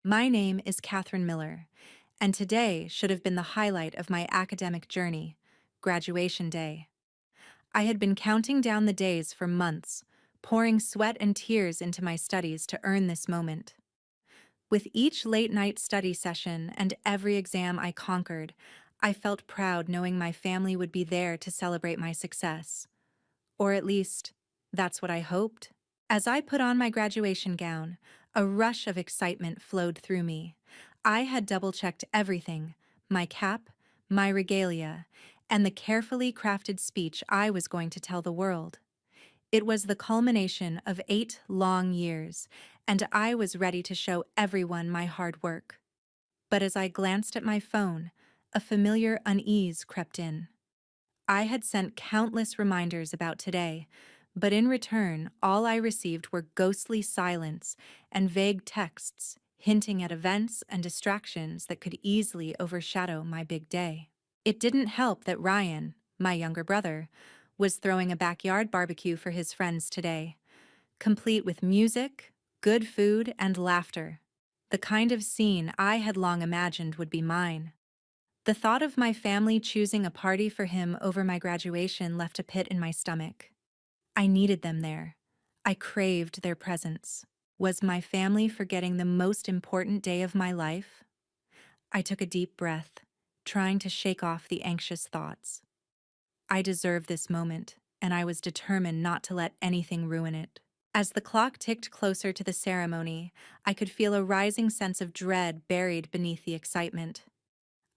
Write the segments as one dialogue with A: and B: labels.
A: My name is Catherine Miller, and today should have been the highlight of my academic journey, graduation day. I had been counting down the days for months, pouring sweat and tears into my studies to earn this moment. With each late-night study session and every exam I conquered, I felt proud knowing my family would be there to celebrate my success. Or at least, that's what I hoped. As I put on my graduation gown, a rush of excitement flowed through me. I had double-checked everything: my cap, my regalia, and the carefully crafted speech I was going to tell the world. It was the culmination of 8 long years, and I was ready to show everyone my hard work. But as I glanced at my phone, a familiar unease crept in. I had sent countless reminders about today, but in return, all I received were ghostly silence and vague texts hinting at events and distractions that could easily overshadow my big day. It didn't help that Ryan, my younger brother, was throwing a backyard barbecue for his friends today, complete with music, good food, and laughter. The kind of scene I had long imagined would be mine. The thought of my family choosing a party for him over my graduation left a pit in my stomach. I needed them there. I craved their presence. Was my family forgetting the most important day of my life? I took a deep breath, trying to shake off the anxious thoughts. I deserved this moment, and I was determined not to let anything ruin it. As the clock ticked closer to the ceremony, I could feel a rising sense of dread buried beneath the excitement.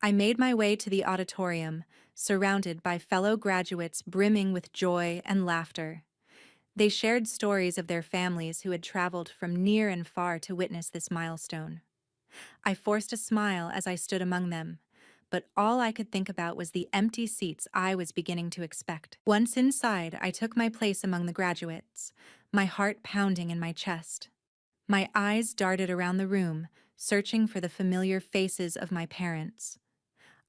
A: I made my way to the auditorium, surrounded by fellow graduates brimming with joy and laughter. They shared stories of their families who had traveled from near and far to witness this milestone. I forced a smile as I stood among them, but all I could think about was the empty seats I was beginning to expect. Once inside, I took my place among the graduates, my heart pounding in my chest. My eyes darted around the room, searching for the familiar faces of my parents.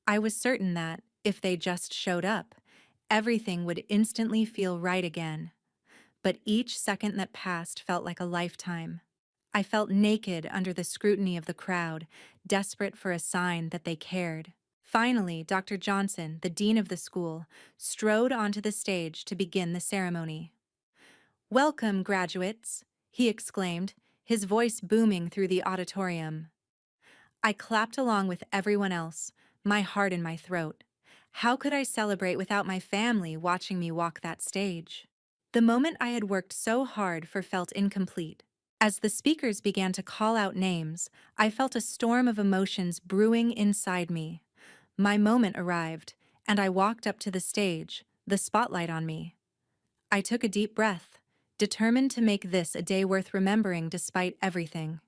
A: I was certain that, if they just showed up, everything would instantly feel right again. But each second that passed felt like a lifetime. I felt naked under the scrutiny of the crowd, desperate for a sign that they cared. Finally, Dr. Johnson, the dean of the school, strode onto the stage to begin the ceremony. "Welcome, graduates," he exclaimed, his voice booming through the auditorium. I clapped along with everyone else, my heart in my throat. How could I celebrate without my family watching me walk that stage? The moment I had worked so hard for felt incomplete. As the speakers began to call out names, I felt a storm of emotions brewing inside me. My moment arrived, and I walked up to the stage, the spotlight on me. I took a deep breath, determined to make this a day worth remembering despite everything.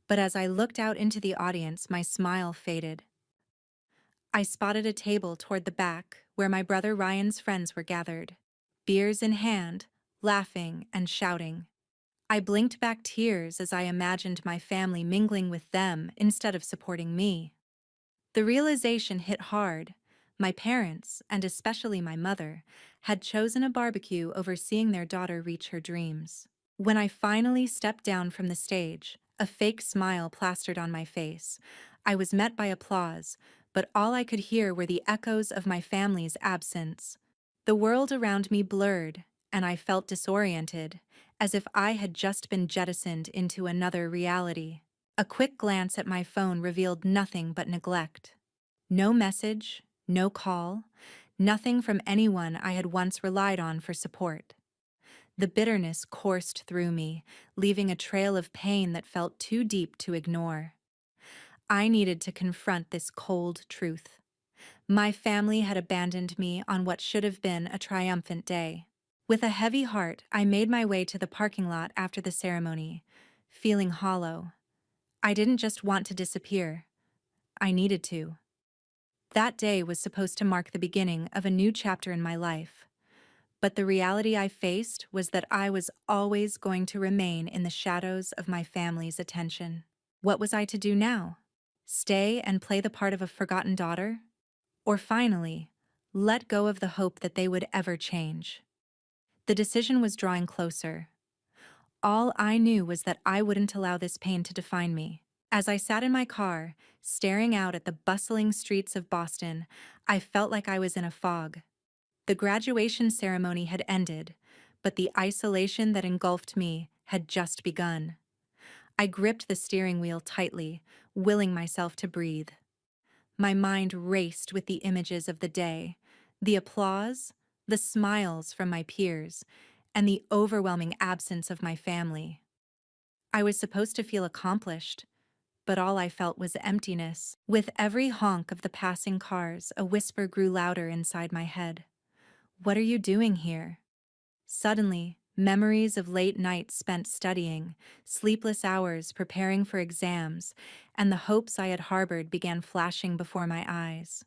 A: But as I looked out into the audience, my smile faded. I spotted a table toward the back where my brother Ryan's friends were gathered, beers in hand, laughing and shouting. I blinked back tears as I imagined my family mingling with them instead of supporting me. The realization hit hard. My parents, and especially my mother, had chosen a barbecue over seeing their daughter reach her dreams. When I finally stepped down from the stage, a fake smile plastered on my face. I was met by applause, but all I could hear were the echoes of my family's absence. The world around me blurred, and I felt disoriented, as if I had just been jettisoned into another reality. A quick glance at my phone revealed nothing but neglect. No message, no call, nothing from anyone I had once relied on for support. The bitterness coursed through me, leaving a trail of pain that felt too deep to ignore. I needed to confront this cold truth. My family had abandoned me on what should have been a triumphant day. With a heavy heart, I made my way to the parking lot after the ceremony, feeling hollow. I didn't just want to disappear. I needed to. That day was supposed to mark the beginning of a new chapter in my life. But the reality I faced was that I was always going to remain in the shadows of my family's attention. What was I to do now? Stay and play the part of a forgotten daughter? Or finally, let go of the hope that they would ever change? The decision was drawing closer. All I knew was that I wouldn't allow this pain to define me. As I sat in my car, staring out at the bustling streets of Boston, I felt like I was in a fog. The graduation ceremony had ended, but the isolation that engulfed me had just begun. I gripped the steering wheel tightly, willing myself to breathe. My mind raced with the images of the day, the applause, the smiles from my peers, and the overwhelming absence of my family. I was supposed to feel accomplished, but all I felt was emptiness. With every honk of the passing cars, a whisper grew louder inside my head. "What are you doing here?" Suddenly, memories of late nights spent studying, sleepless hours preparing for exams, and the hopes I had harbored began flashing before my eyes.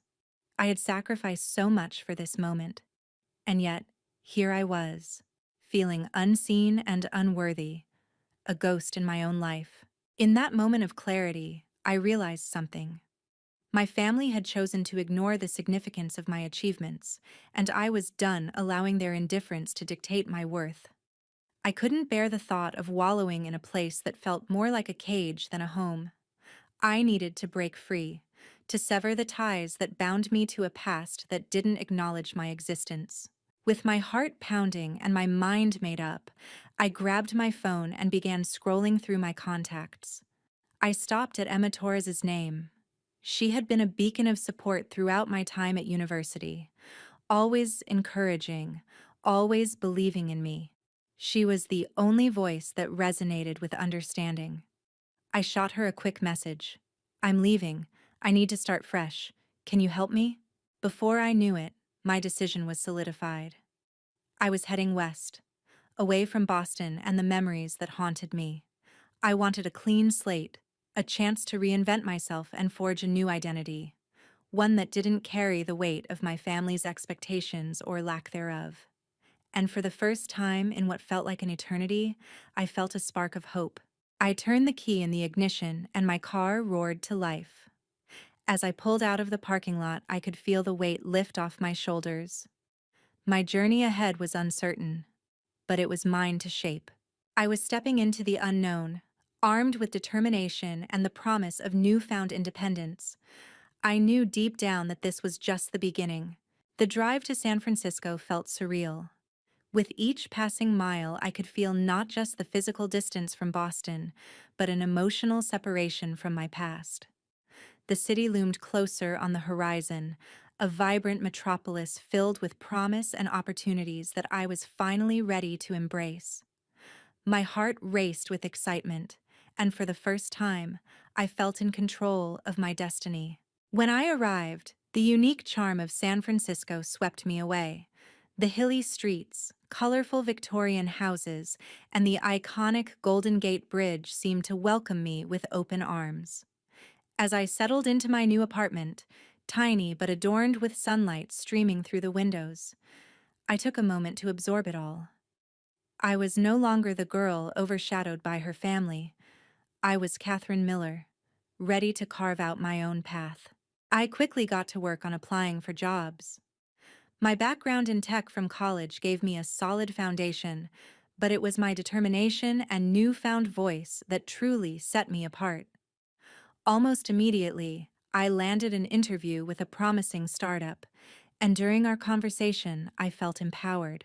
A: I had sacrificed so much for this moment, and yet, here I was, feeling unseen and unworthy, a ghost in my own life. In that moment of clarity, I realized something. My family had chosen to ignore the significance of my achievements, and I was done allowing their indifference to dictate my worth. I couldn't bear the thought of wallowing in a place that felt more like a cage than a home. I needed to break free, to sever the ties that bound me to a past that didn't acknowledge my existence. With my heart pounding and my mind made up, I grabbed my phone and began scrolling through my contacts. I stopped at Emma Torres's name. She had been a beacon of support throughout my time at university, always encouraging, always believing in me. She was the only voice that resonated with understanding. I shot her a quick message. "I'm leaving. I need to start fresh. Can you help me?" Before I knew it, my decision was solidified. I was heading west, away from Boston and the memories that haunted me. I wanted a clean slate, a chance to reinvent myself and forge a new identity, one that didn't carry the weight of my family's expectations or lack thereof. And for the first time in what felt like an eternity, I felt a spark of hope. I turned the key in the ignition and my car roared to life. As I pulled out of the parking lot, I could feel the weight lift off my shoulders. My journey ahead was uncertain, but it was mine to shape. I was stepping into the unknown, armed with determination and the promise of newfound independence. I knew deep down that this was just the beginning. The drive to San Francisco felt surreal. With each passing mile, I could feel not just the physical distance from Boston, but an emotional separation from my past. The city loomed closer on the horizon, a vibrant metropolis filled with promise and opportunities that I was finally ready to embrace. My heart raced with excitement, and for the first time, I felt in control of my destiny. When I arrived, the unique charm of San Francisco swept me away. The hilly streets, colorful Victorian houses, and the iconic Golden Gate Bridge seemed to welcome me with open arms. As I settled into my new apartment, tiny but adorned with sunlight streaming through the windows, I took a moment to absorb it all. I was no longer the girl overshadowed by her family. I was Catherine Miller, ready to carve out my own path. I quickly got to work on applying for jobs. My background in tech from college gave me a solid foundation, but it was my determination and newfound voice that truly set me apart. Almost immediately, I landed an interview with a promising startup, and during our conversation, I felt empowered.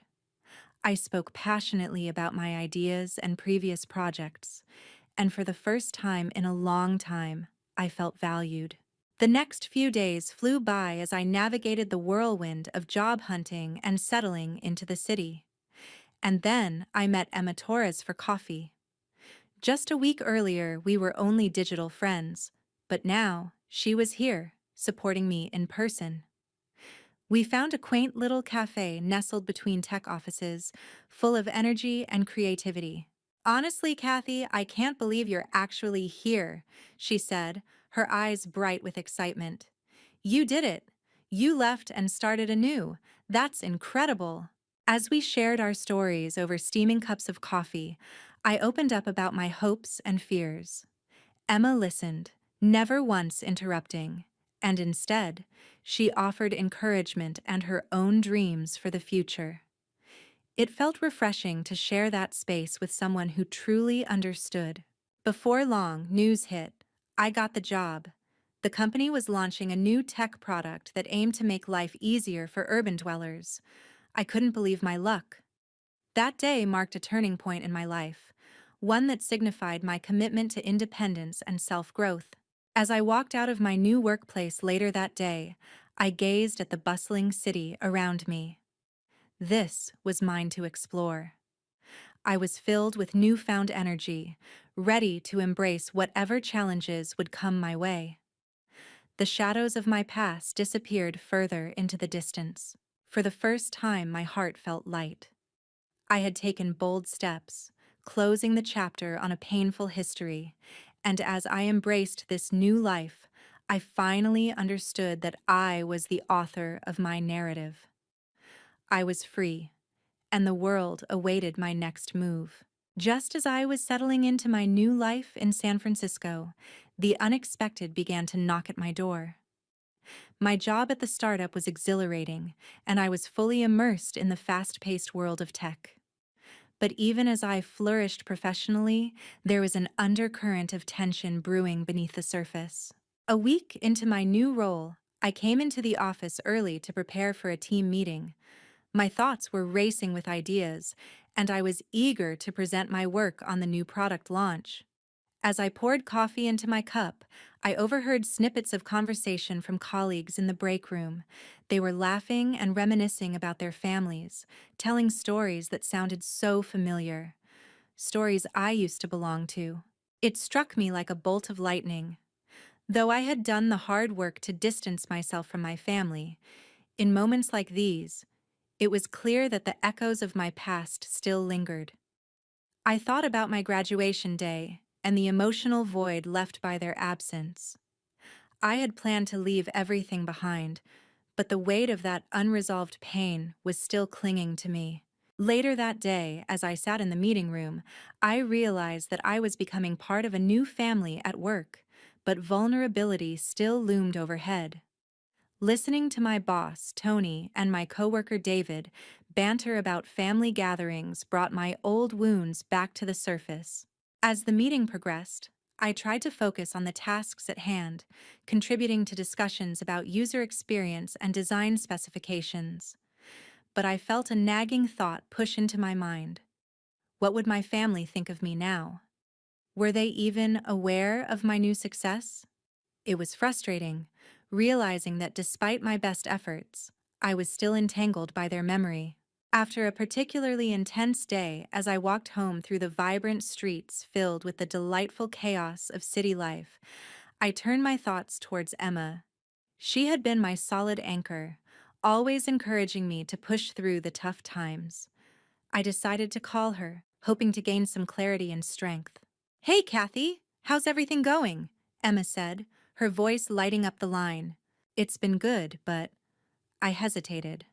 A: I spoke passionately about my ideas and previous projects, and for the first time in a long time, I felt valued. The next few days flew by as I navigated the whirlwind of job hunting and settling into the city. And then I met Emma Torres for coffee. Just a week earlier, we were only digital friends, but now she was here, supporting me in person. We found a quaint little cafe nestled between tech offices, full of energy and creativity. "Honestly, Kathy, I can't believe you're actually here," she said, her eyes bright with excitement. "You did it. You left and started anew. That's incredible." As we shared our stories over steaming cups of coffee, I opened up about my hopes and fears. Emma listened, never once interrupting, and instead, she offered encouragement and her own dreams for the future. It felt refreshing to share that space with someone who truly understood. Before long, news hit. I got the job. The company was launching a new tech product that aimed to make life easier for urban dwellers. I couldn't believe my luck. That day marked a turning point in my life, one that signified my commitment to independence and self-growth. As I walked out of my new workplace later that day, I gazed at the bustling city around me. This was mine to explore. I was filled with newfound energy, ready to embrace whatever challenges would come my way. The shadows of my past disappeared further into the distance. For the first time, my heart felt light. I had taken bold steps, closing the chapter on a painful history, and as I embraced this new life, I finally understood that I was the author of my narrative. I was free, and the world awaited my next move. Just as I was settling into my new life in San Francisco, the unexpected began to knock at my door. My job at the startup was exhilarating, and I was fully immersed in the fast-paced world of tech. But even as I flourished professionally, there was an undercurrent of tension brewing beneath the surface. A week into my new role, I came into the office early to prepare for a team meeting. My thoughts were racing with ideas, and I was eager to present my work on the new product launch. As I poured coffee into my cup, I overheard snippets of conversation from colleagues in the break room. They were laughing and reminiscing about their families, telling stories that sounded so familiar, stories I used to belong to. It struck me like a bolt of lightning. Though I had done the hard work to distance myself from my family, in moments like these, it was clear that the echoes of my past still lingered. I thought about my graduation day and the emotional void left by their absence. I had planned to leave everything behind, but the weight of that unresolved pain was still clinging to me. Later that day, as I sat in the meeting room, I realized that I was becoming part of a new family at work, but vulnerability still loomed overhead. Listening to my boss, Tony, and my coworker David banter about family gatherings brought my old wounds back to the surface. As the meeting progressed, I tried to focus on the tasks at hand, contributing to discussions about user experience and design specifications. But I felt a nagging thought push into my mind. What would my family think of me now? Were they even aware of my new success? It was frustrating, realizing that despite my best efforts, I was still entangled by their memory. After a particularly intense day, as I walked home through the vibrant streets filled with the delightful chaos of city life, I turned my thoughts towards Emma. She had been my solid anchor, always encouraging me to push through the tough times. I decided to call her, hoping to gain some clarity and strength. "Hey, Kathy, how's everything going?" Emma said, her voice lighting up the line. "It's been good, but..." I hesitated.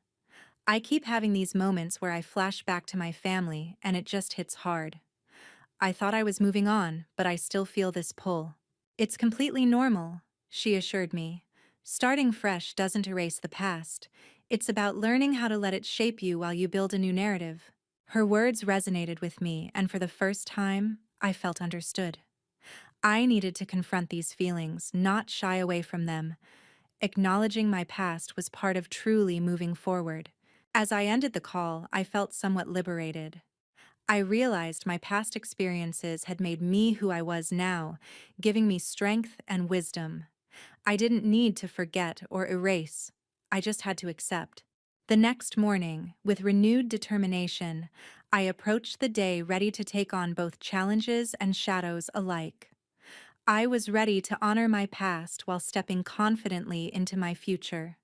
A: I keep having these moments where I flash back to my family, and it just hits hard. I thought I was moving on, but I still feel this pull. "It's completely normal," she assured me. "Starting fresh doesn't erase the past. It's about learning how to let it shape you while you build a new narrative." Her words resonated with me, and for the first time, I felt understood. I needed to confront these feelings, not shy away from them. Acknowledging my past was part of truly moving forward. As I ended the call, I felt somewhat liberated. I realized my past experiences had made me who I was now, giving me strength and wisdom. I didn't need to forget or erase. I just had to accept. The next morning, with renewed determination, I approached the day ready to take on both challenges and shadows alike. I was ready to honor my past while stepping confidently into my future.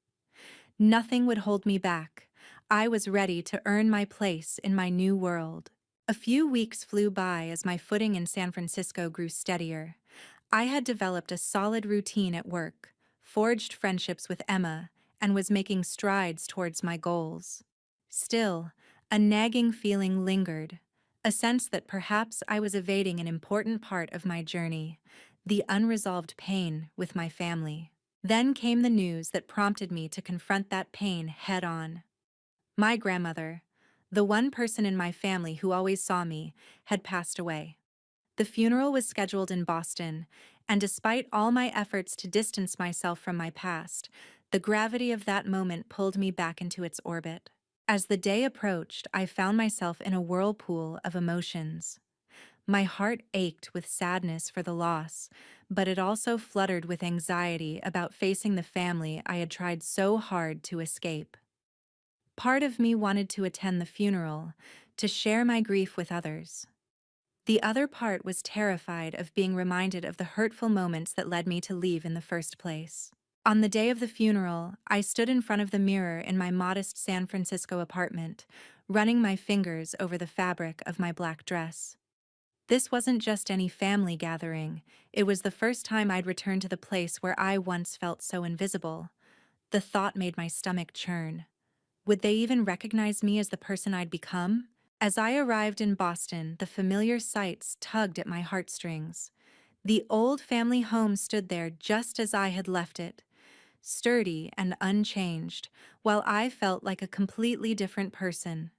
A: Nothing would hold me back. I was ready to earn my place in my new world. A few weeks flew by as my footing in San Francisco grew steadier. I had developed a solid routine at work, forged friendships with Emma, and was making strides towards my goals. Still, a nagging feeling lingered, a sense that perhaps I was evading an important part of my journey, the unresolved pain with my family. Then came the news that prompted me to confront that pain head-on. My grandmother, the one person in my family who always saw me, had passed away. The funeral was scheduled in Boston, and despite all my efforts to distance myself from my past, the gravity of that moment pulled me back into its orbit. As the day approached, I found myself in a whirlpool of emotions. My heart ached with sadness for the loss, but it also fluttered with anxiety about facing the family I had tried so hard to escape. Part of me wanted to attend the funeral, to share my grief with others. The other part was terrified of being reminded of the hurtful moments that led me to leave in the first place. On the day of the funeral, I stood in front of the mirror in my modest San Francisco apartment, running my fingers over the fabric of my black dress. This wasn't just any family gathering, it was the first time I'd returned to the place where I once felt so invisible. The thought made my stomach churn. Would they even recognize me as the person I'd become? As I arrived in Boston, the familiar sights tugged at my heartstrings. The old family home stood there just as I had left it, sturdy and unchanged, while I felt like a completely different person.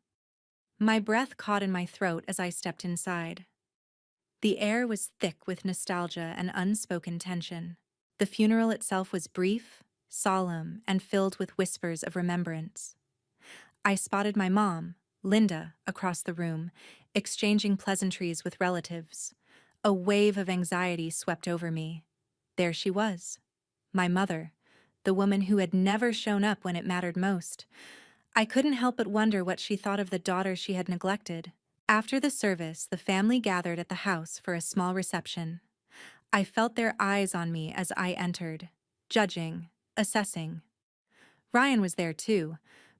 A: My breath caught in my throat as I stepped inside. The air was thick with nostalgia and unspoken tension. The funeral itself was brief, solemn, and filled with whispers of remembrance. I spotted my mom, Linda, across the room, exchanging pleasantries with relatives. A wave of anxiety swept over me. There she was, my mother, the woman who had never shown up when it mattered most. I couldn't help but wonder what she thought of the daughter she had neglected. After the service, the family gathered at the house for a small reception. I felt their eyes on me as I entered, judging, assessing. Ryan was there too,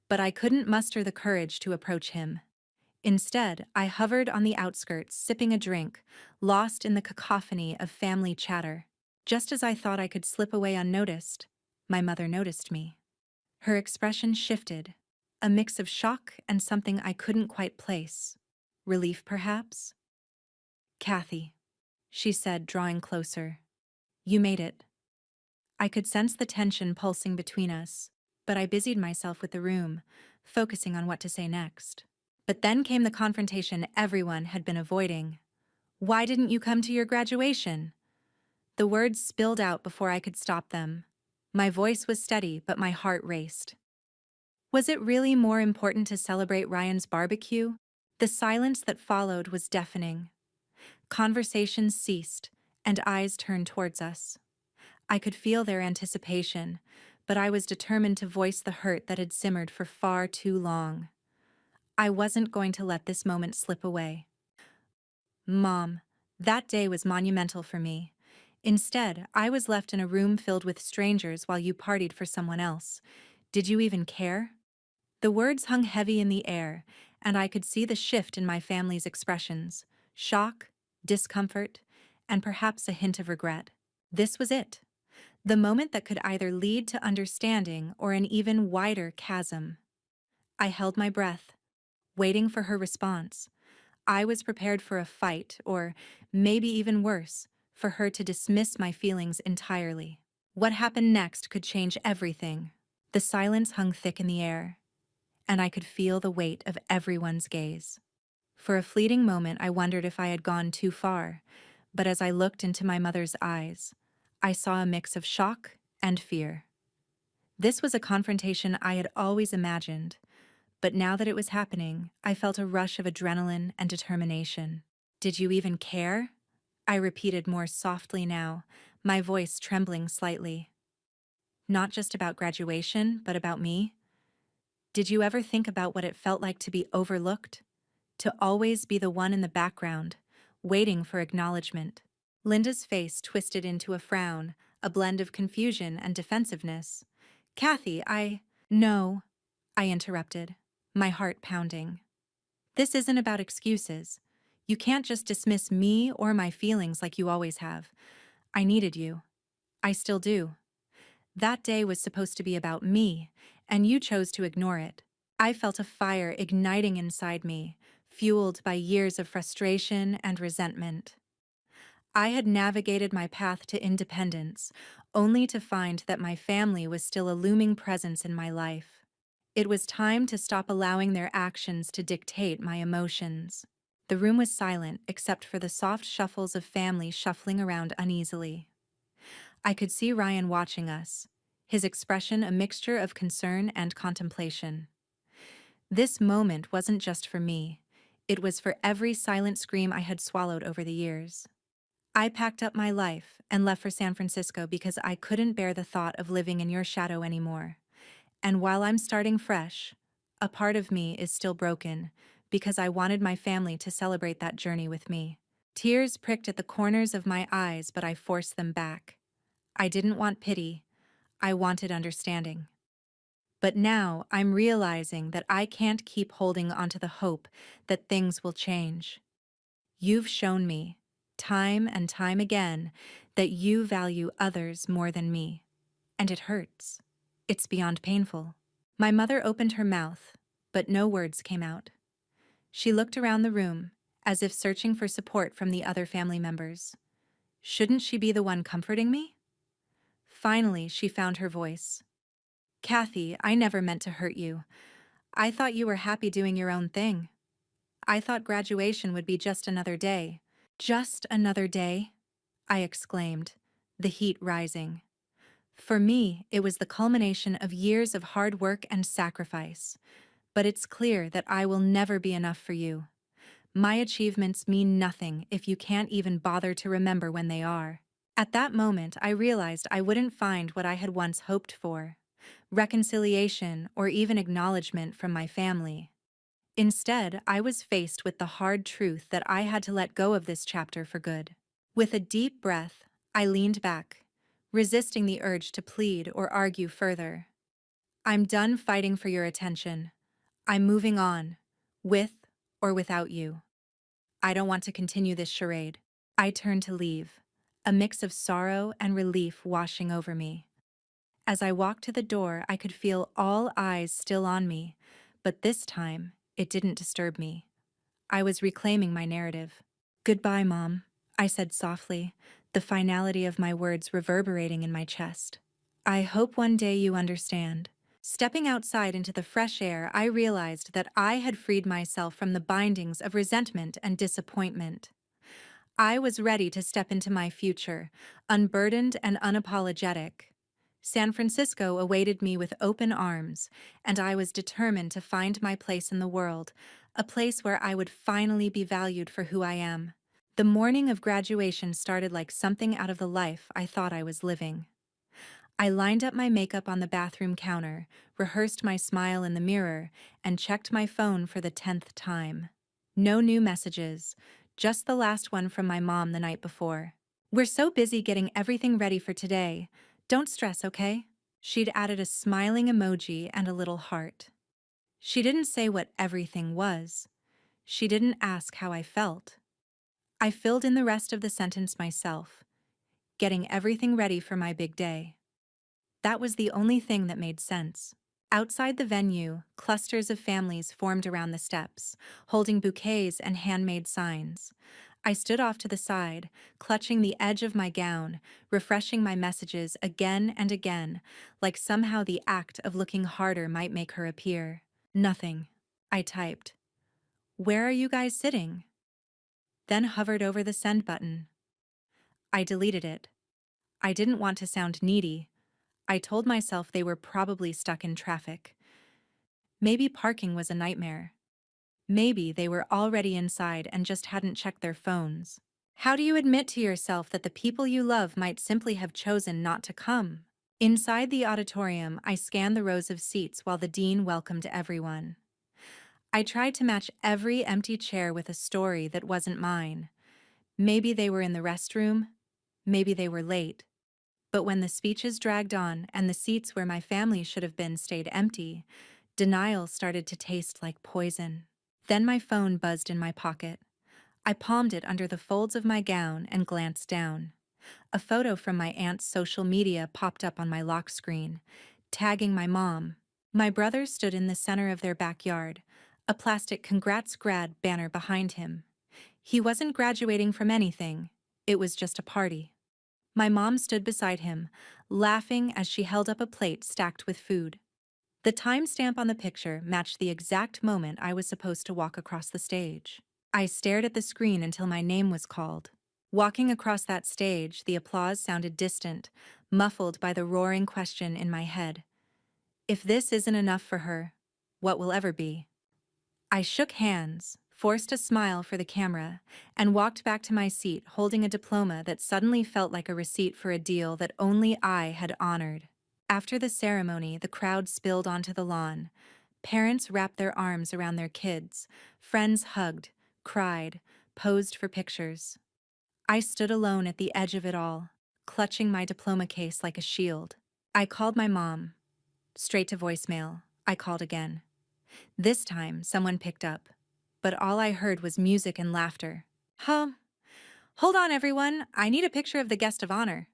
A: but I couldn't muster the courage to approach him. Instead, I hovered on the outskirts, sipping a drink, lost in the cacophony of family chatter. Just as I thought I could slip away unnoticed, my mother noticed me. Her expression shifted, a mix of shock and something I couldn't quite place. Relief, perhaps? "Kathy," she said, drawing closer. "You made it." I could sense the tension pulsing between us, but I busied myself with the room, focusing on what to say next. But then came the confrontation everyone had been avoiding. "Why didn't you come to your graduation?" The words spilled out before I could stop them. My voice was steady, but my heart raced. Was it really more important to celebrate Ryan's barbecue? The silence that followed was deafening. Conversations ceased, and eyes turned towards us. I could feel their anticipation, but I was determined to voice the hurt that had simmered for far too long. I wasn't going to let this moment slip away. "Mom, that day was monumental for me. Instead, I was left in a room filled with strangers while you partied for someone else. Did you even care?" The words hung heavy in the air, and I could see the shift in my family's expressions: shock, discomfort, and perhaps a hint of regret. This was it. The moment that could either lead to understanding or an even wider chasm. I held my breath, waiting for her response. I was prepared for a fight, or maybe even worse, for her to dismiss my feelings entirely. What happened next could change everything. The silence hung thick in the air, and I could feel the weight of everyone's gaze. For a fleeting moment, I wondered if I had gone too far, but as I looked into my mother's eyes, I saw a mix of shock and fear. This was a confrontation I had always imagined, but now that it was happening, I felt a rush of adrenaline and determination. "Did you even care?" I repeated more softly now, my voice trembling slightly. "Not just about graduation, but about me? Did you ever think about what it felt like to be overlooked? To always be the one in the background, waiting for acknowledgement?" Linda's face twisted into a frown, a blend of confusion and defensiveness. "Kathy, No," I interrupted, my heart pounding. "This isn't about excuses. You can't just dismiss me or my feelings like you always have. I needed you. I still do. That day was supposed to be about me, and you chose to ignore it." I felt a fire igniting inside me, fueled by years of frustration and resentment. I had navigated my path to independence, only to find that my family was still a looming presence in my life. It was time to stop allowing their actions to dictate my emotions. The room was silent except for the soft shuffles of family shuffling around uneasily. I could see Ryan watching us, his expression a mixture of concern and contemplation. This moment wasn't just for me, it was for every silent scream I had swallowed over the years. I packed up my life and left for San Francisco because I couldn't bear the thought of living in your shadow anymore. And while I'm starting fresh, a part of me is still broken because I wanted my family to celebrate that journey with me. Tears pricked at the corners of my eyes, but I forced them back. I didn't want pity, I wanted understanding. But now I'm realizing that I can't keep holding onto the hope that things will change. You've shown me, time and time again, that you value others more than me. And it hurts. It's beyond painful. My mother opened her mouth, but no words came out. She looked around the room, as if searching for support from the other family members. Shouldn't she be the one comforting me? Finally, she found her voice. Kathy, I never meant to hurt you. I thought you were happy doing your own thing. I thought graduation would be just another day. Just another day? I exclaimed, the heat rising. For me, it was the culmination of years of hard work and sacrifice. But it's clear that I will never be enough for you. My achievements mean nothing if you can't even bother to remember when they are. At that moment, I realized I wouldn't find what I had once hoped for: reconciliation or even acknowledgement from my family. Instead, I was faced with the hard truth that I had to let go of this chapter for good. With a deep breath, I leaned back, resisting the urge to plead or argue further. I'm done fighting for your attention. I'm moving on, with or without you. I don't want to continue this charade. I turned to leave, a mix of sorrow and relief washing over me. As I walked to the door, I could feel all eyes still on me, but this time, it didn't disturb me. I was reclaiming my narrative. Goodbye, Mom, I said softly, the finality of my words reverberating in my chest. I hope one day you understand. Stepping outside into the fresh air, I realized that I had freed myself from the bindings of resentment and disappointment. I was ready to step into my future, unburdened and unapologetic. San Francisco awaited me with open arms, and I was determined to find my place in the world, a place where I would finally be valued for who I am. The morning of graduation started like something out of the life I thought I was living. I lined up my makeup on the bathroom counter, rehearsed my smile in the mirror, and checked my phone for the 10th time. No new messages, just the last one from my mom the night before. We're so busy getting everything ready for today. Don't stress, okay? She'd added a smiling emoji and a little heart. She didn't say what everything was. She didn't ask how I felt. I filled in the rest of the sentence myself, getting everything ready for my big day. That was the only thing that made sense. Outside the venue, clusters of families formed around the steps, holding bouquets and handmade signs. I stood off to the side, clutching the edge of my gown, refreshing my messages again and again, like somehow the act of looking harder might make her appear. Nothing, I typed. Where are you guys sitting? Then hovered over the send button. I deleted it. I didn't want to sound needy. I told myself they were probably stuck in traffic. Maybe parking was a nightmare. Maybe they were already inside and just hadn't checked their phones. How do you admit to yourself that the people you love might simply have chosen not to come? Inside the auditorium, I scanned the rows of seats while the dean welcomed everyone. I tried to match every empty chair with a story that wasn't mine. Maybe they were in the restroom. Maybe they were late. But when the speeches dragged on and the seats where my family should have been stayed empty, denial started to taste like poison. Then my phone buzzed in my pocket. I palmed it under the folds of my gown and glanced down. A photo from my aunt's social media popped up on my lock screen, tagging my mom. My brother stood in the center of their backyard, a plastic "Congrats Grad" banner behind him. He wasn't graduating from anything. It was just a party. My mom stood beside him, laughing as she held up a plate stacked with food. The timestamp on the picture matched the exact moment I was supposed to walk across the stage. I stared at the screen until my name was called. Walking across that stage, the applause sounded distant, muffled by the roaring question in my head. If this isn't enough for her, what will ever be? I shook hands, forced a smile for the camera, and walked back to my seat holding a diploma that suddenly felt like a receipt for a deal that only I had honored. After the ceremony, the crowd spilled onto the lawn. Parents wrapped their arms around their kids, friends hugged, cried, posed for pictures. I stood alone at the edge of it all, clutching my diploma case like a shield. I called my mom. Straight to voicemail. I called again. This time, someone picked up, but all I heard was music and laughter. Huh? Hold on, everyone. I need a picture of the guest of honor.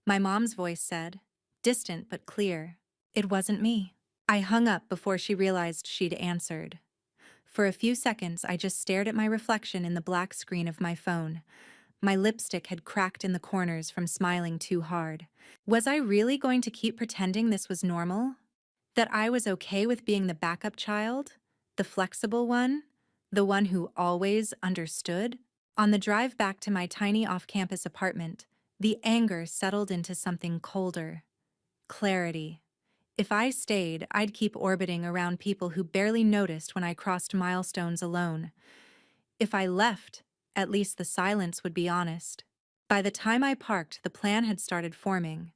A: My mom's voice said, distant but clear. It wasn't me. I hung up before she realized she'd answered. For a few seconds, I just stared at my reflection in the black screen of my phone. My lipstick had cracked in the corners from smiling too hard. Was I really going to keep pretending this was normal? That I was okay with being the backup child? The flexible one? The one who always understood? On the drive back to my tiny off-campus apartment, the anger settled into something colder. Clarity. If I stayed, I'd keep orbiting around people who barely noticed when I crossed milestones alone. If I left, at least the silence would be honest. By the time I parked, the plan had started forming.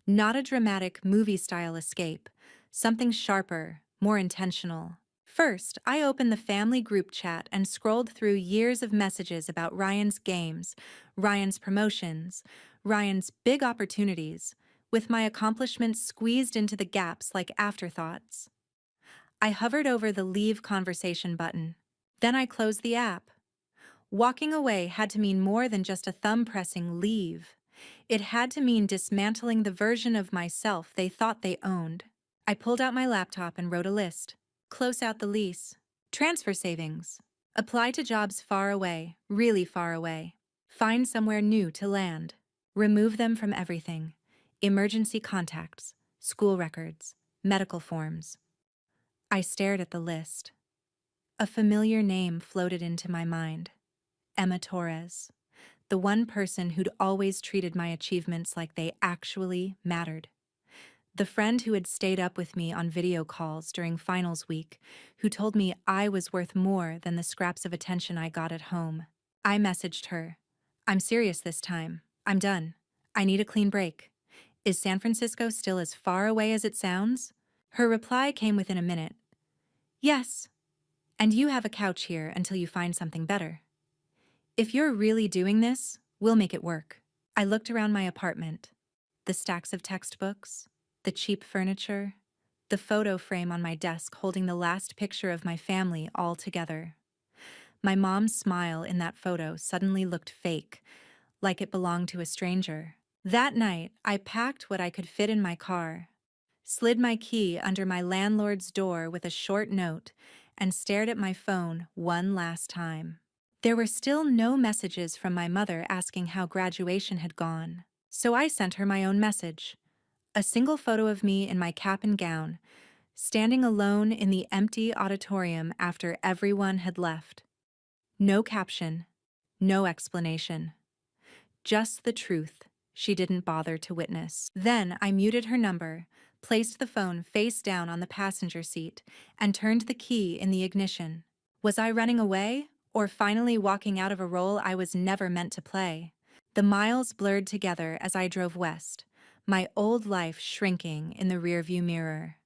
A: Not a dramatic movie-style escape, something sharper, more intentional. First, I opened the family group chat and scrolled through years of messages about Ryan's games, Ryan's promotions, Ryan's big opportunities, with my accomplishments squeezed into the gaps like afterthoughts. I hovered over the leave conversation button. Then I closed the app. Walking away had to mean more than just a thumb-pressing leave. It had to mean dismantling the version of myself they thought they owned. I pulled out my laptop and wrote a list. Close out the lease. Transfer savings. Apply to jobs far away, really far away. Find somewhere new to land. Remove them from everything. Emergency contacts, school records, medical forms. I stared at the list. A familiar name floated into my mind. Emma Torres. The one person who'd always treated my achievements like they actually mattered. The friend who had stayed up with me on video calls during finals week, who told me I was worth more than the scraps of attention I got at home. I messaged her. I'm serious this time. I'm done. I need a clean break. Is San Francisco still as far away as it sounds? Her reply came within a minute. Yes. And you have a couch here until you find something better. If you're really doing this, we'll make it work. I looked around my apartment. The stacks of textbooks, the cheap furniture, the photo frame on my desk holding the last picture of my family all together. My mom's smile in that photo suddenly looked fake, like it belonged to a stranger. That night, I packed what I could fit in my car, slid my key under my landlord's door with a short note, and stared at my phone one last time. There were still no messages from my mother asking how graduation had gone, so I sent her my own message. A single photo of me in my cap and gown, standing alone in the empty auditorium after everyone had left. No caption, no explanation. Just the truth she didn't bother to witness. Then I muted her number, placed the phone face down on the passenger seat, and turned the key in the ignition. Was I running away, or finally walking out of a role I was never meant to play? The miles blurred together as I drove west, my old life shrinking in the rearview mirror.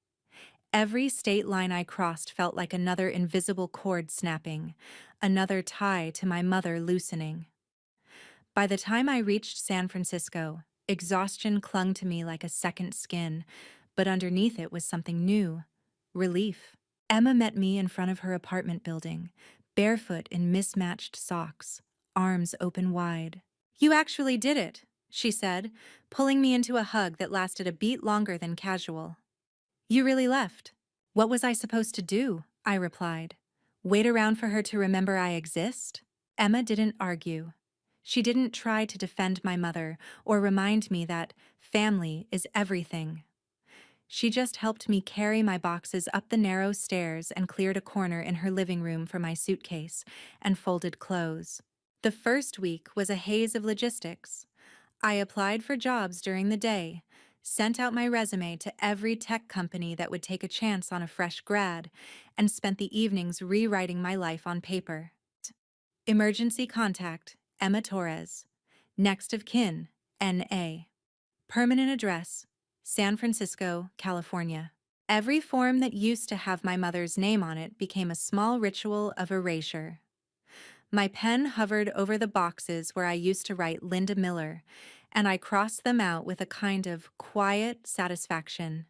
A: Every state line I crossed felt like another invisible cord snapping, another tie to my mother loosening. By the time I reached San Francisco, exhaustion clung to me like a second skin, but underneath it was something new, relief. Emma met me in front of her apartment building, barefoot in mismatched socks, arms open wide. You actually did it, she said, pulling me into a hug that lasted a beat longer than casual. You really left. What was I supposed to do? I replied. Wait around for her to remember I exist? Emma didn't argue. She didn't try to defend my mother or remind me that family is everything. She just helped me carry my boxes up the narrow stairs and cleared a corner in her living room for my suitcase and folded clothes. The first week was a haze of logistics. I applied for jobs during the day, sent out my resume to every tech company that would take a chance on a fresh grad, and spent the evenings rewriting my life on paper. Emergency contact, Emma Torres. Next of kin, N.A. Permanent address, San Francisco, California. Every form that used to have my mother's name on it became a small ritual of erasure. My pen hovered over the boxes where I used to write Linda Miller, and I crossed them out with a kind of quiet satisfaction.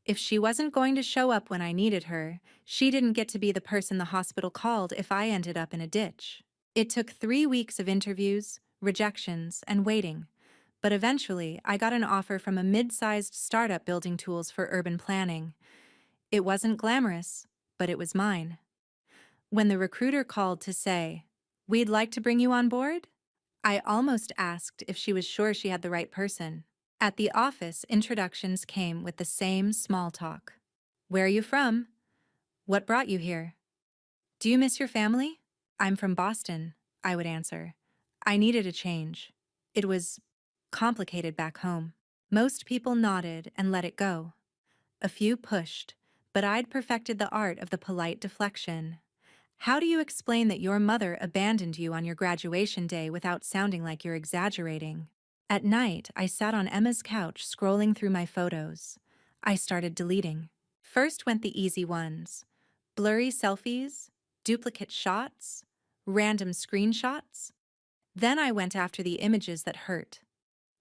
A: If she wasn't going to show up when I needed her, she didn't get to be the person the hospital called if I ended up in a ditch. It took 3 weeks of interviews, rejections, and waiting, but eventually I got an offer from a mid-sized startup building tools for urban planning. It wasn't glamorous, but it was mine. When the recruiter called to say, "We'd like to bring you on board," I almost asked if she was sure she had the right person. At the office, introductions came with the same small talk. "Where are you from? What brought you here? Do you miss your family?" "I'm from Boston," I would answer. I needed a change. It was complicated back home. Most people nodded and let it go. A few pushed, but I'd perfected the art of the polite deflection. "How do you explain that your mother abandoned you on your graduation day without sounding like you're exaggerating?" At night, I sat on Emma's couch scrolling through my photos. I started deleting. First went the easy ones: blurry selfies, duplicate shots, random screenshots. Then I went after the images that hurt.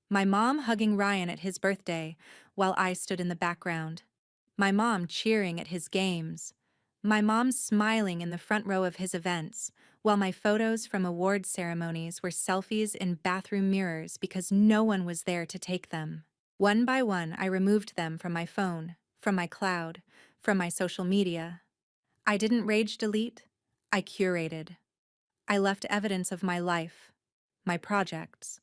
A: My mom hugging Ryan at his birthday while I stood in the background. My mom cheering at his games. My mom smiling in the front row of his events, while my photos from award ceremonies were selfies in bathroom mirrors because no one was there to take them. One by one, I removed them from my phone, from my cloud, from my social media. I didn't rage delete, I curated. I left evidence of my life, my projects,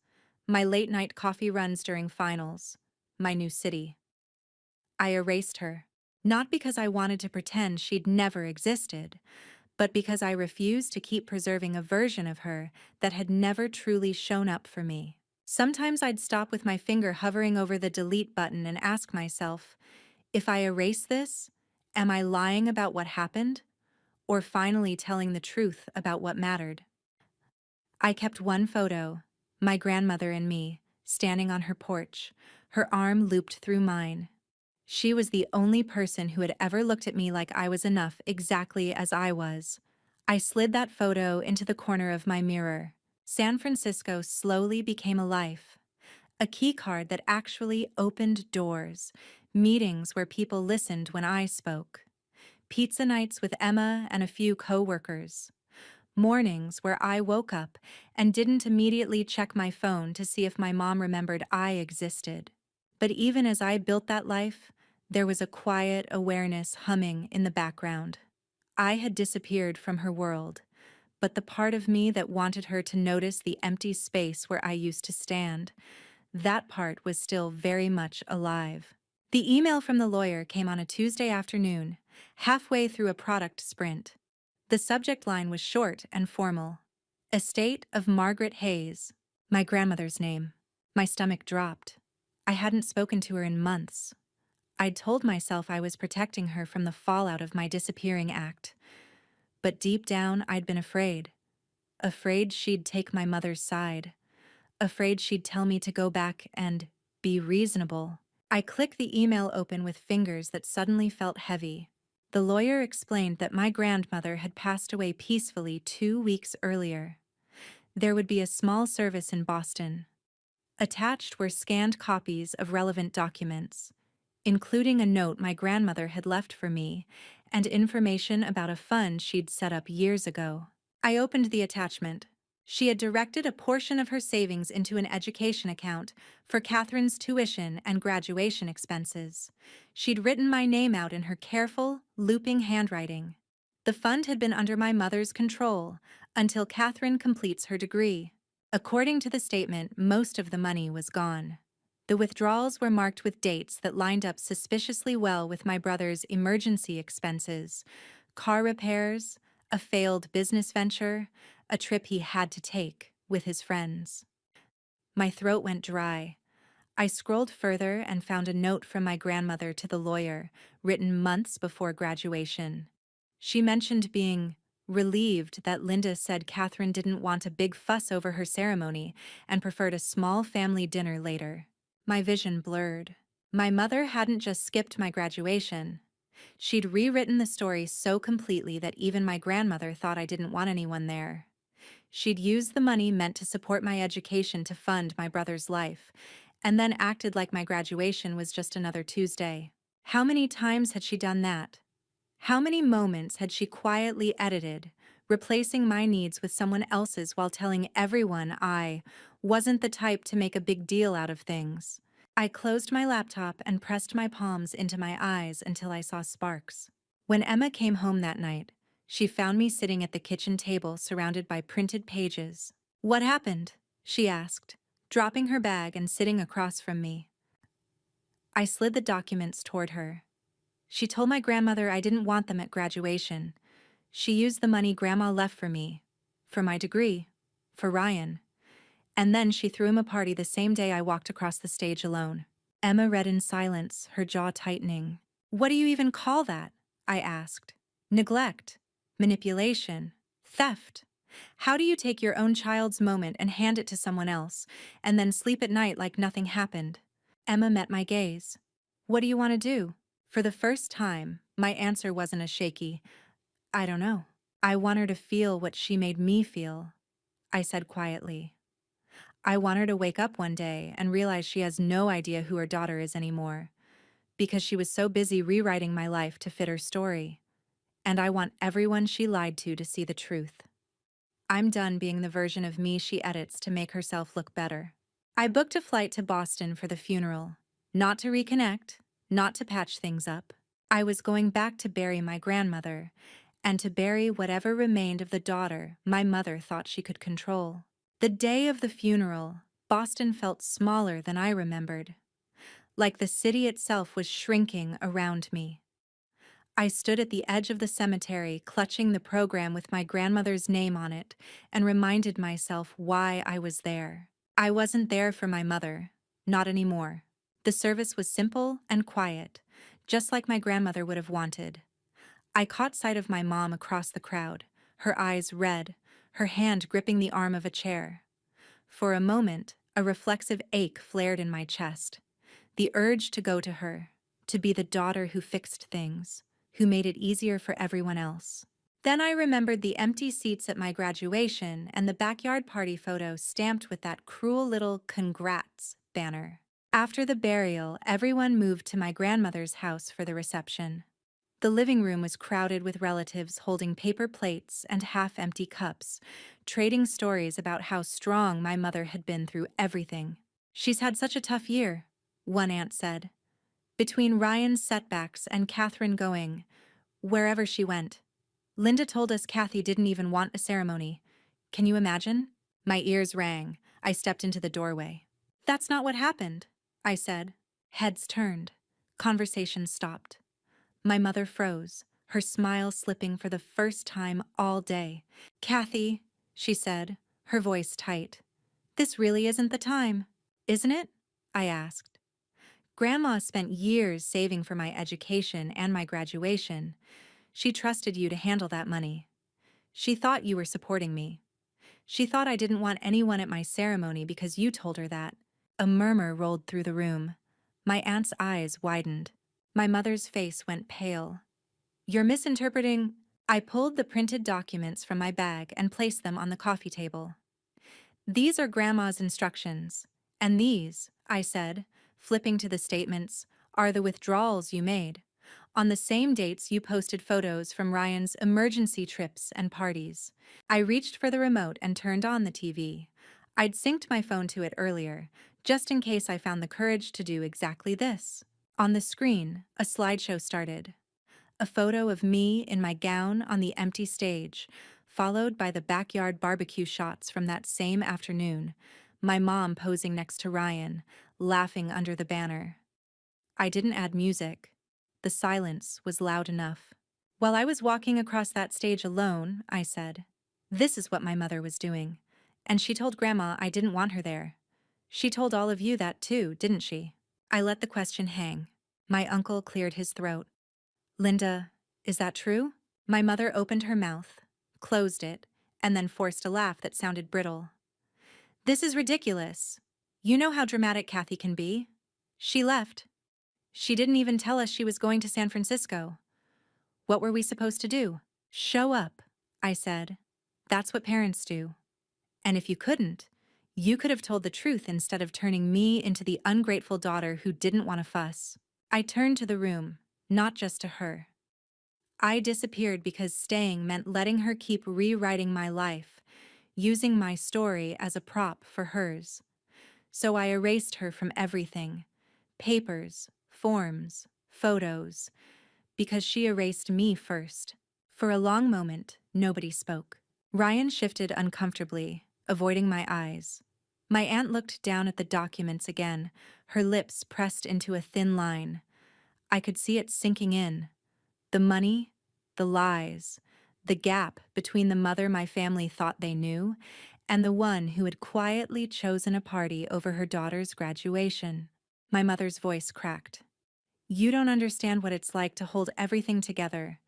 A: my late-night coffee runs during finals, my new city. I erased her, not because I wanted to pretend she'd never existed, but because I refused to keep preserving a version of her that had never truly shown up for me. Sometimes I'd stop with my finger hovering over the delete button and ask myself, if I erase this, am I lying about what happened, or finally telling the truth about what mattered? I kept one photo, my grandmother and me, standing on her porch, her arm looped through mine. She was the only person who had ever looked at me like I was enough exactly as I was. I slid that photo into the corner of my mirror. San Francisco slowly became a life. A keycard that actually opened doors. Meetings where people listened when I spoke. Pizza nights with Emma and a few co-workers. Mornings where I woke up and didn't immediately check my phone to see if my mom remembered I existed. But even as I built that life, there was a quiet awareness humming in the background. I had disappeared from her world, but the part of me that wanted her to notice the empty space where I used to stand, that part was still very much alive. The email from the lawyer came on a Tuesday afternoon, halfway through a product sprint. The subject line was short and formal. Estate of Margaret Hayes, my grandmother's name. My stomach dropped. I hadn't spoken to her in months. I'd told myself I was protecting her from the fallout of my disappearing act. But deep down, I'd been afraid. Afraid she'd take my mother's side. Afraid she'd tell me to go back and be reasonable. I clicked the email open with fingers that suddenly felt heavy. The lawyer explained that my grandmother had passed away peacefully 2 weeks earlier. There would be a small service in Boston. Attached were scanned copies of relevant documents, including a note my grandmother had left for me and information about a fund she'd set up years ago. I opened the attachment. She had directed a portion of her savings into an education account for Catherine's tuition and graduation expenses. She'd written my name out in her careful, looping handwriting. The fund had been under my mother's control until Catherine completes her degree. According to the statement, most of the money was gone. The withdrawals were marked with dates that lined up suspiciously well with my brother's emergency expenses, car repairs, a failed business venture, a trip he had to take with his friends. My throat went dry. I scrolled further and found a note from my grandmother to the lawyer, written months before graduation. She mentioned being relieved that Linda said Catherine didn't want a big fuss over her ceremony and preferred a small family dinner later. My vision blurred. My mother hadn't just skipped my graduation. She'd rewritten the story so completely that even my grandmother thought I didn't want anyone there. She'd used the money meant to support my education to fund my brother's life, and then acted like my graduation was just another Tuesday. How many times had she done that? How many moments had she quietly edited, replacing my needs with someone else's while telling everyone I wasn't the type to make a big deal out of things? I closed my laptop and pressed my palms into my eyes until I saw sparks. When Emma came home that night, she found me sitting at the kitchen table surrounded by printed pages. "What happened?" she asked, dropping her bag and sitting across from me. I slid the documents toward her. She told my grandmother I didn't want them at graduation. She used the money Grandma left for me, for my degree, for Ryan. And then she threw him a party the same day I walked across the stage alone. Emma read in silence, her jaw tightening. "What do you even call that?" I asked. "Neglect, manipulation, theft. How do you take your own child's moment and hand it to someone else, and then sleep at night like nothing happened?" Emma met my gaze. "What do you want to do?" For the first time, my answer wasn't a shaky, "I don't know." "I want her to feel what she made me feel," I said quietly. "I want her to wake up one day and realize she has no idea who her daughter is anymore, because she was so busy rewriting my life to fit her story. And I want everyone she lied to see the truth. I'm done being the version of me she edits to make herself look better." I booked a flight to Boston for the funeral, not to reconnect, not to patch things up. I was going back to bury my grandmother, and to bury whatever remained of the daughter my mother thought she could control. The day of the funeral, Boston felt smaller than I remembered, like the city itself was shrinking around me. I stood at the edge of the cemetery, clutching the program with my grandmother's name on it, and reminded myself why I was there. I wasn't there for my mother, not anymore. The service was simple and quiet, just like my grandmother would have wanted. I caught sight of my mom across the crowd, her eyes red, her hand gripping the arm of a chair. For a moment, a reflexive ache flared in my chest. The urge to go to her, to be the daughter who fixed things, who made it easier for everyone else. Then I remembered the empty seats at my graduation and the backyard party photo stamped with that cruel little "Congrats" banner. After the burial, everyone moved to my grandmother's house for the reception. The living room was crowded with relatives holding paper plates and half-empty cups, trading stories about how strong my mother had been through everything. "She's had such a tough year," one aunt said. "Between Ryan's setbacks and Catherine going wherever she went. Linda told us Kathy didn't even want a ceremony. Can you imagine?" My ears rang. I stepped into the doorway. "That's not what happened," I said. Heads turned. Conversation stopped. My mother froze, her smile slipping for the first time all day. "Kathy," she said, her voice tight. "This really isn't the time, isn't it?" I asked. "Grandma spent years saving for my education and my graduation. She trusted you to handle that money. She thought you were supporting me. She thought I didn't want anyone at my ceremony because you told her that." A murmur rolled through the room. My aunt's eyes widened. My mother's face went pale. "You're misinterpreting." I pulled the printed documents from my bag and placed them on the coffee table. "These are Grandma's instructions. And these," I said, flipping to the statements, "are the withdrawals you made. On the same dates you posted photos from Ryan's emergency trips and parties." I reached for the remote and turned on the TV. I'd synced my phone to it earlier, just in case I found the courage to do exactly this. On the screen, a slideshow started. A photo of me in my gown on the empty stage, followed by the backyard barbecue shots from that same afternoon, my mom posing next to Ryan, laughing under the banner. I didn't add music. The silence was loud enough. While I was walking across that stage alone, I said, "This is what my mother was doing. And she told Grandma I didn't want her there. She told all of you that too, didn't she?" I let the question hang. My uncle cleared his throat. "Linda, is that true?" My mother opened her mouth, closed it, and then forced a laugh that sounded brittle. "This is ridiculous. You know how dramatic Kathy can be. She left. She didn't even tell us she was going to San Francisco. What were we supposed to do?" "Show up," I said. "That's what parents do. And if you couldn't, you could have told the truth instead of turning me into the ungrateful daughter who didn't want to fuss." I turned to the room, not just to her. I disappeared because staying meant letting her keep rewriting my life, using my story as a prop for hers. So I erased her from everything: papers, forms, photos, because she erased me first. For a long moment, nobody spoke. Ryan shifted uncomfortably, avoiding my eyes. My aunt looked down at the documents again, her lips pressed into a thin line. I could see it sinking in. The money, the lies, the gap between the mother my family thought they knew and the one who had quietly chosen a party over her daughter's graduation. My mother's voice cracked. "You don't understand what it's like to hold everything together.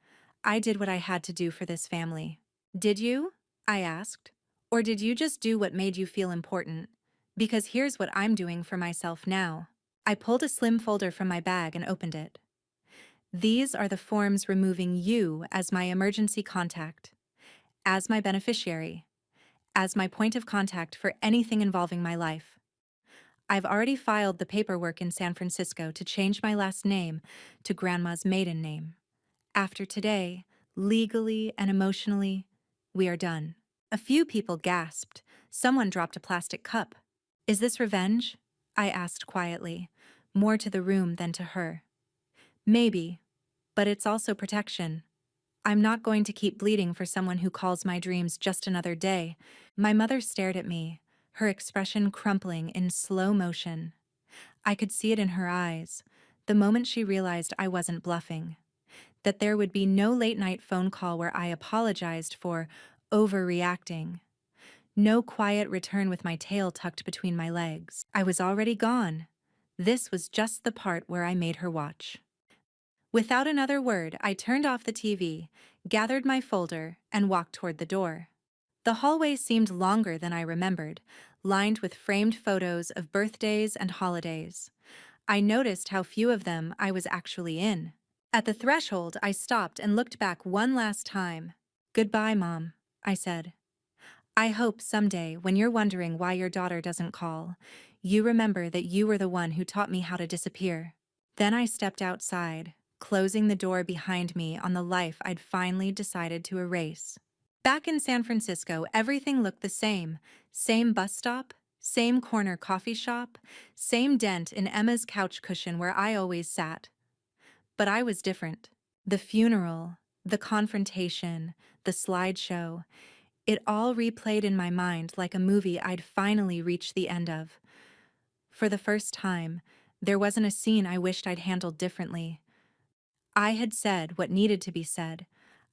A: I did what I had to do for this family." "Did you?" I asked. "Or did you just do what made you feel important? Because here's what I'm doing for myself now." I pulled a slim folder from my bag and opened it. "These are the forms removing you as my emergency contact, as my beneficiary, as my point of contact for anything involving my life. I've already filed the paperwork in San Francisco to change my last name to Grandma's maiden name. After today, legally and emotionally, we are done." A few people gasped. Someone dropped a plastic cup. "Is this revenge?" I asked quietly, more to the room than to her. "Maybe, but it's also protection. I'm not going to keep bleeding for someone who calls my dreams just another day." My mother stared at me, her expression crumpling in slow motion. I could see it in her eyes, the moment she realized I wasn't bluffing, that there would be no late-night phone call where I apologized for overreacting. No quiet return with my tail tucked between my legs. I was already gone. This was just the part where I made her watch. Without another word, I turned off the TV, gathered my folder, and walked toward the door. The hallway seemed longer than I remembered, lined with framed photos of birthdays and holidays. I noticed how few of them I was actually in. At the threshold, I stopped and looked back one last time. "Goodbye, Mom," I said. "I hope someday, when you're wondering why your daughter doesn't call, you remember that you were the one who taught me how to disappear." Then I stepped outside, closing the door behind me on the life I'd finally decided to erase. Back in San Francisco, everything looked the same. Same bus stop, same corner coffee shop, same dent in Emma's couch cushion where I always sat. But I was different. The funeral, the confrontation, the slideshow, it all replayed in my mind like a movie I'd finally reached the end of. For the first time, there wasn't a scene I wished I'd handled differently. I had said what needed to be said.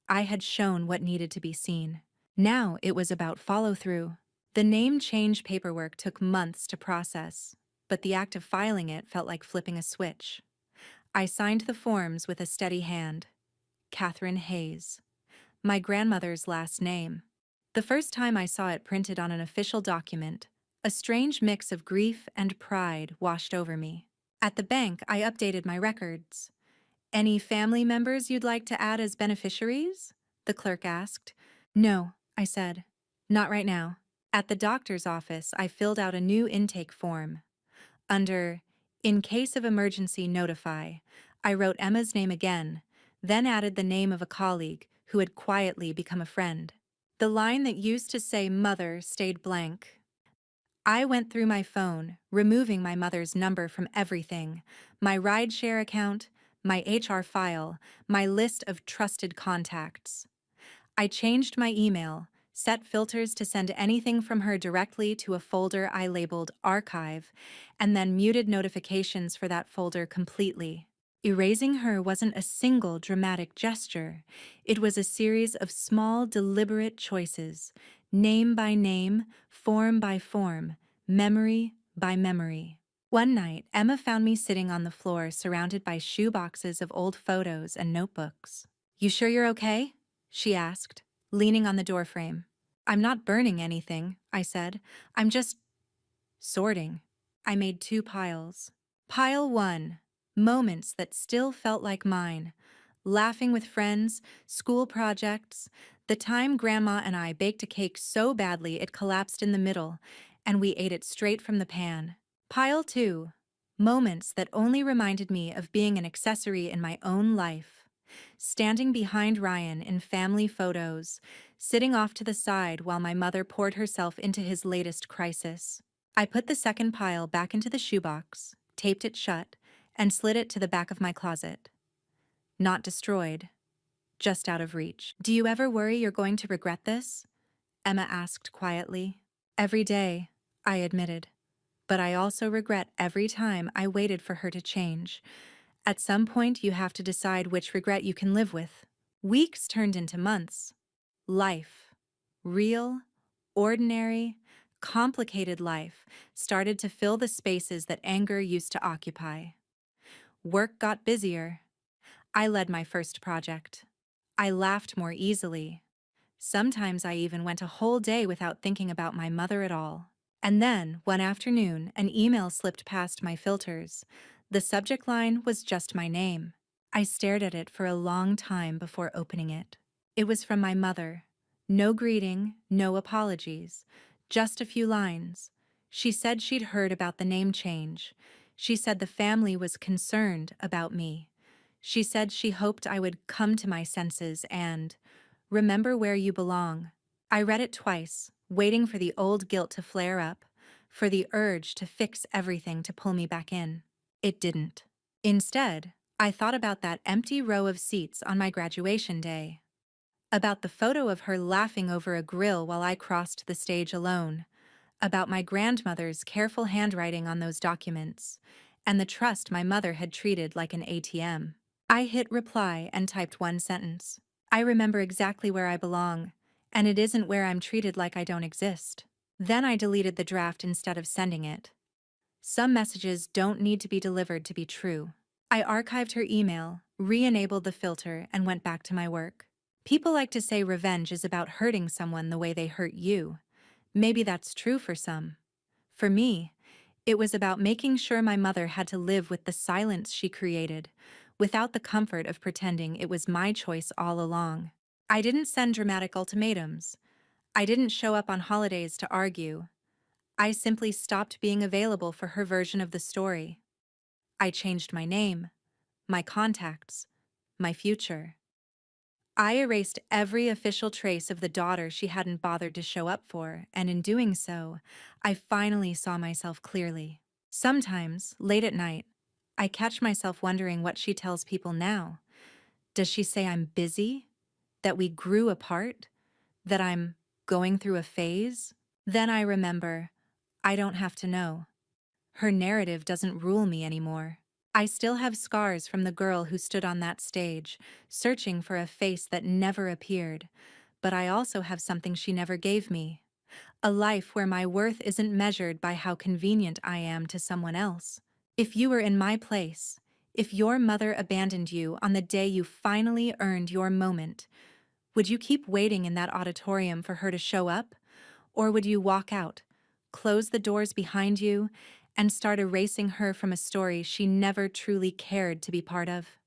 A: I had shown what needed to be seen. Now it was about follow-through. The name change paperwork took months to process, but the act of filing it felt like flipping a switch. I signed the forms with a steady hand. Catherine Hayes. My grandmother's last name. The first time I saw it printed on an official document, a strange mix of grief and pride washed over me. At the bank, I updated my records. "Any family members you'd like to add as beneficiaries?" the clerk asked. "No," I said. "Not right now." At the doctor's office, I filled out a new intake form. Under "In case of emergency, notify," I wrote Emma's name again, then added the name of a colleague who had quietly become a friend. The line that used to say "Mother" stayed blank. I went through my phone, removing my mother's number from everything: my rideshare account, my HR file, my list of trusted contacts. I changed my email, set filters to send anything from her directly to a folder I labeled Archive, and then muted notifications for that folder completely. Erasing her wasn't a single dramatic gesture. It was a series of small, deliberate choices, name by name, form by form, memory by memory. One night, Emma found me sitting on the floor surrounded by shoe boxes of old photos and notebooks. "You sure you're okay?" she asked, leaning on the doorframe. "I'm not burning anything," I said. "I'm just sorting." I made two piles. Pile 1, moments that still felt like mine. Laughing with friends, school projects, the time Grandma and I baked a cake so badly it collapsed in the middle, and we ate it straight from the pan. Pile 2, moments that only reminded me of being an accessory in my own life. Standing behind Ryan in family photos, sitting off to the side while my mother poured herself into his latest crisis. I put the second pile back into the shoebox, taped it shut, and slid it to the back of my closet. Not destroyed, just out of reach. "Do you ever worry you're going to regret this?" Emma asked quietly. "Every day," I admitted. "But I also regret every time I waited for her to change. At some point, you have to decide which regret you can live with." Weeks turned into months. Life, real, ordinary, complicated life, started to fill the spaces that anger used to occupy. Work got busier. I led my first project. I laughed more easily. Sometimes I even went a whole day without thinking about my mother at all. And then, one afternoon, an email slipped past my filters. The subject line was just my name. I stared at it for a long time before opening it. It was from my mother. No greeting, no apologies, just a few lines. She said she'd heard about the name change. She said the family was concerned about me. She said she hoped I would come to my senses and remember where you belong. I read it twice, waiting for the old guilt to flare up, for the urge to fix everything to pull me back in. It didn't. Instead, I thought about that empty row of seats on my graduation day. About the photo of her laughing over a grill while I crossed the stage alone. About my grandmother's careful handwriting on those documents, and the trust my mother had treated like an ATM. I hit reply and typed one sentence. "I remember exactly where I belong, and it isn't where I'm treated like I don't exist." Then I deleted the draft instead of sending it. Some messages don't need to be delivered to be true. I archived her email, re-enabled the filter, and went back to my work. People like to say revenge is about hurting someone the way they hurt you. Maybe that's true for some. For me, it was about making sure my mother had to live with the silence she created, without the comfort of pretending it was my choice all along. I didn't send dramatic ultimatums. I didn't show up on holidays to argue. I simply stopped being available for her version of the story. I changed my name, my contacts, my future. I erased every official trace of the daughter she hadn't bothered to show up for, and in doing so, I finally saw myself clearly. Sometimes, late at night, I catch myself wondering what she tells people now. Does she say I'm busy? That we grew apart? That I'm going through a phase? Then I remember, I don't have to know. Her narrative doesn't rule me anymore. I still have scars from the girl who stood on that stage, searching for a face that never appeared, but I also have something she never gave me. A life where my worth isn't measured by how convenient I am to someone else. If you were in my place, if your mother abandoned you on the day you finally earned your moment, would you keep waiting in that auditorium for her to show up? Or would you walk out, close the doors behind you, and start erasing her from a story she never truly cared to be part of?